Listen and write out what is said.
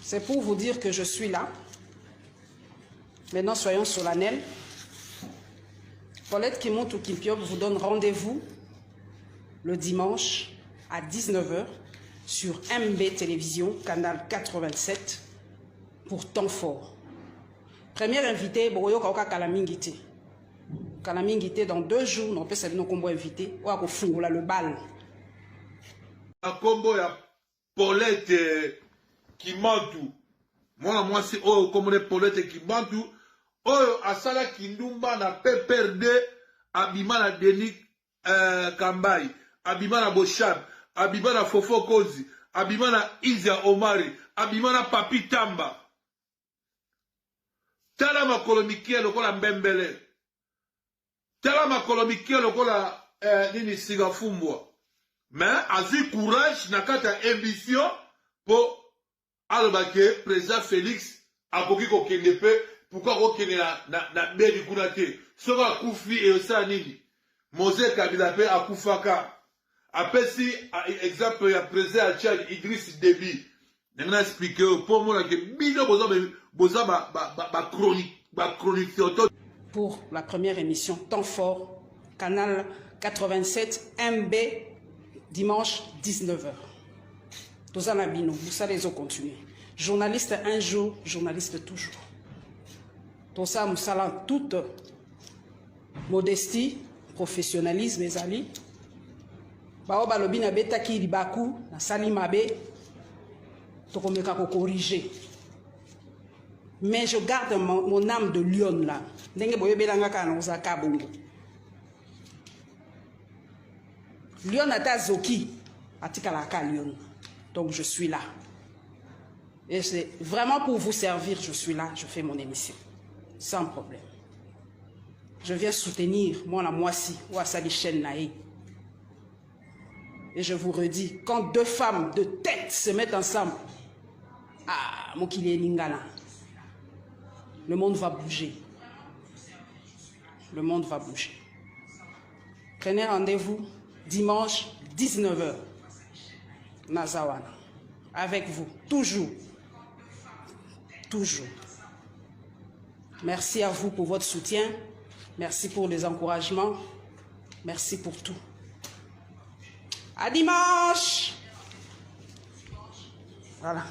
C'est pour vous dire que je suis là. Maintenant, soyons solennels. Paulette Kimontou Kimpiop vous donne rendez-vous le dimanche à 19 h sur MB Télévision, canal 87, pour temps fort. Premier invité, Boyo Kauka Kalamingité. Kalamingité, dans 2 jours, on peut saluer nos combos invités. Ou à Kofungola, le bal. Un combo, il y a Paulette Kimontou. Moi, c'est comme on est Paulette Kimontou. Oyo asala kindumba na PPRD abima na Denis Kambai, abima na Boshab, abima na Fofo Kozi, abima na Izia Omari, abima na Papi Tamba. Tala makolomikia lokola Mbembele. Tala makolomikia lokola nini Sigafumbwa. Mais azi courage na kata ambition pour alobake président Félix akoki ko kendepe. Pourquoi on na bedi kunate soka kufi et ça nini Mose Kabila pe akufaka apesi exemple ya président à Tchad Idriss Déby n'a expliqué pour moi que bino boza ba chronique pour la première émission Temps fort canal 87 MB dimanche 19 h. Tozana bino vous allez continuer journaliste un jour journaliste toujours. Tout ça, nous salons toute modestie, professionnalisme, mes amis. Baoba lobi na beta ki ribaku, na sali mabe, tokomeka ko corriger. Mais je garde mon âme de lion là. Ndenge boye belanga kana ozaka bongo. Lion ata zoki, atikala ka lion. Donc je suis là. Et c'est vraiment pour vous servir, je suis là, je fais mon émission. Sans problème. Je viens soutenir moi la moisi ou à Salichen Naï. Et je vous redis, quand 2 femmes de tête se mettent ensemble, ah, Mokile Lingala, le monde va bouger. Le monde va bouger. Prenez rendez-vous dimanche 19 h. Nazawana. Avec vous, toujours. Toujours. Merci à vous pour votre soutien. Merci pour les encouragements. Merci pour tout. À dimanche. Voilà.